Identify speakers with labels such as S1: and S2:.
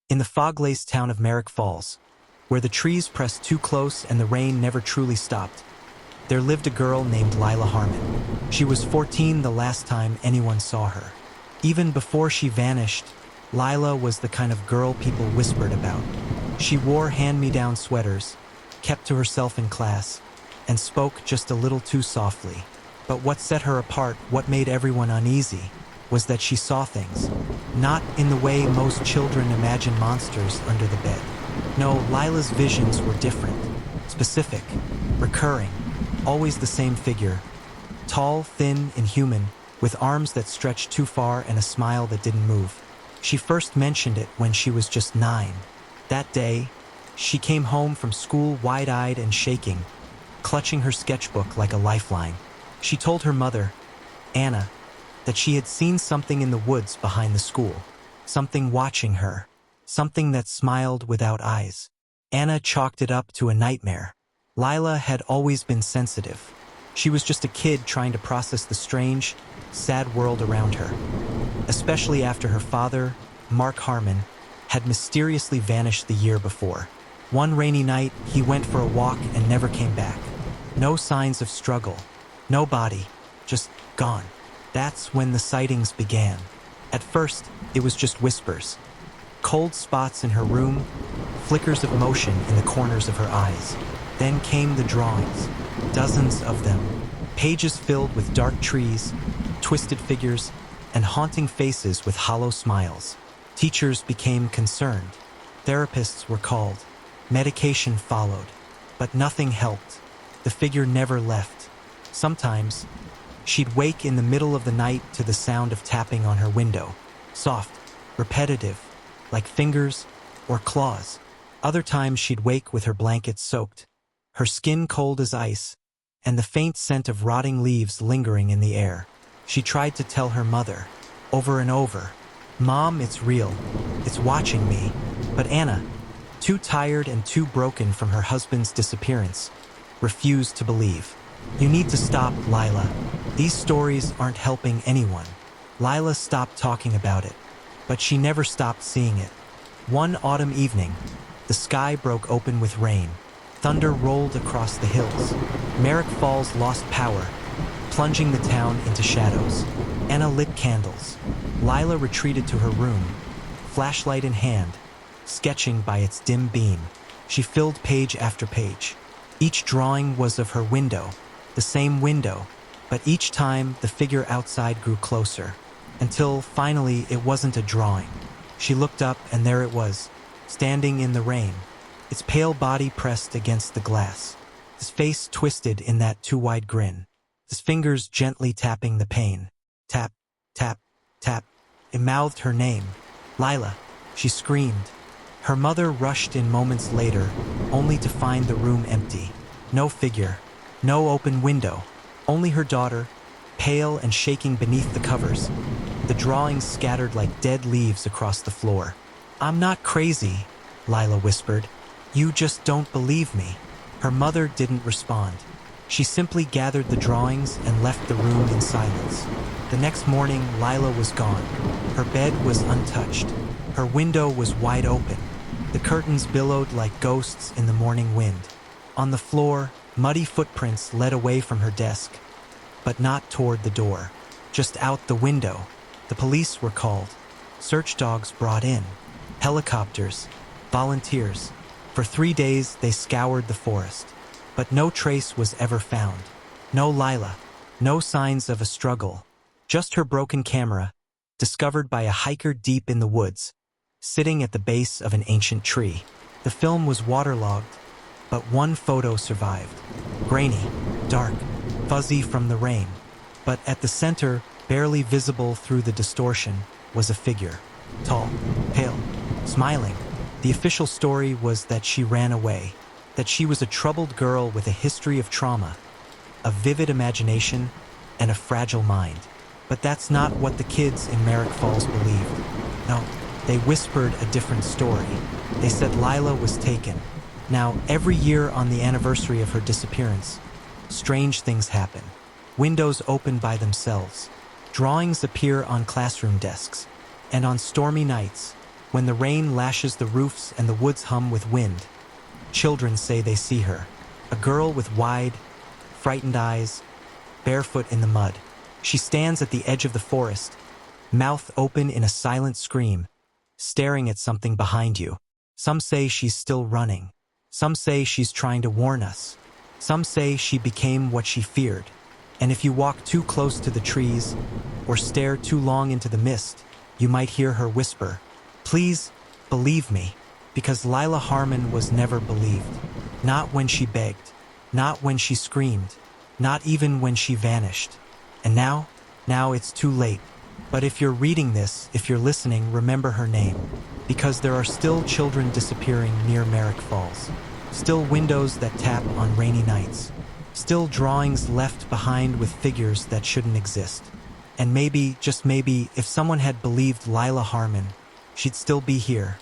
S1: In the fog-laced town of Merrick Falls, where the trees pressed too close and the rain never truly stopped, there lived a girl named Lila Harmon. She was 14 the last time anyone saw her. Even before she vanished, Lila was the kind of girl people whispered about. She wore hand-me-down sweaters, kept to herself in class, and spoke just a little too softly. But what set her apart, what made everyone uneasy, was that she saw things. Not in the way most children imagine monsters under the bed. No, Lila's visions were different, specific, recurring, always the same figure. Tall, thin, inhuman, with arms that stretched too far and a smile that didn't move. She first mentioned it when she was just 9. That day, she came home from school wide-eyed and shaking, clutching her sketchbook like a lifeline. She told her mother, Anna, that she had seen something in the woods behind the school, something watching her, something that smiled without eyes. Anna chalked it up to a nightmare. Lila had always been sensitive. She was just a kid trying to process the strange, sad world around her, especially after her father, Mark Harmon, had mysteriously vanished the year before. One rainy night, he went for a walk and never came back. No signs of struggle, no body, just gone. That's when the sightings began. At first, it was just whispers. Cold spots in her room, flickers of motion in the corners of her eyes. Then came the drawings, dozens of them, pages filled with dark trees, twisted figures, and haunting faces with hollow smiles. Teachers became concerned. Therapists were called. Medication followed. But nothing helped. The figure never left. Sometimes, she'd wake in the middle of the night to the sound of tapping on her window. Soft, repetitive, like fingers or claws. Other times she'd wake with her blanket soaked, her skin cold as ice, and the faint scent of rotting leaves lingering in the air. She tried to tell her mother, over and over, "Mom, it's real. It's watching me." But Anna, too tired and too broken from her husband's disappearance, refused to believe. "You need to stop, Lila. These stories aren't helping anyone." Lila stopped talking about it, but she never stopped seeing it. One autumn evening, the sky broke open with rain. Thunder rolled across the hills. Merrick Falls lost power, plunging the town into shadows. Anna lit candles. Lila retreated to her room, flashlight in hand, sketching by its dim beam. She filled page after page. Each drawing was of her window, the same window, but each time the figure outside grew closer, until finally it wasn't a drawing. She looked up and there it was, standing in the rain, its pale body pressed against the glass, his face twisted in that too-wide grin, his fingers gently tapping the pane. Tap, tap, tap. It mouthed her name. "Lila," she screamed. Her mother rushed in moments later, only to find the room empty. No figure, no open window, only her daughter, pale and shaking beneath the covers. The drawings scattered like dead leaves across the floor. "I'm not crazy," Lila whispered. "You just don't believe me." Her mother didn't respond. She simply gathered the drawings and left the room in silence. The next morning, Lila was gone. Her bed was untouched. Her window was wide open. The curtains billowed like ghosts in the morning wind. On the floor, muddy footprints led away from her desk, but not toward the door, just out the window. The police were called. Search dogs brought in. Helicopters, volunteers. For 3 days, they scoured the forest. But no trace was ever found. No Lila, no signs of a struggle. Just her broken camera, discovered by a hiker deep in the woods, sitting at the base of an ancient tree. The film was waterlogged, but one photo survived. Grainy, dark, fuzzy from the rain. But at the center, barely visible through the distortion, was a figure. Tall, pale, smiling. The official story was that she ran away, that she was a troubled girl with a history of trauma, a vivid imagination, and a fragile mind. But that's not what the kids in Merrick Falls believed. No, they whispered a different story. They said Lila was taken. Now, every year on the anniversary of her disappearance, strange things happen. Windows open by themselves. Drawings appear on classroom desks. And on stormy nights, When the rain lashes the roofs and the woods hum with wind, children say they see her. A girl with wide, frightened eyes, barefoot in the mud. She stands at the edge of the forest, mouth open in a silent scream, staring at something behind you. Some say she's still running. Some say she's trying to warn us. Some say she became what she feared. And if you walk too close to the trees or stare too long into the mist, you might hear her whisper, "Please, believe me," because Lila Harmon was never believed. Not when she begged, not when she screamed, not even when she vanished. And now it's too late. But if you're reading this, if you're listening, remember her name, because there are still children disappearing near Merrick Falls. Still windows that tap on rainy nights. Still drawings left behind with figures that shouldn't exist. And maybe, just maybe, if someone had believed Lila Harmon, she'd still be here,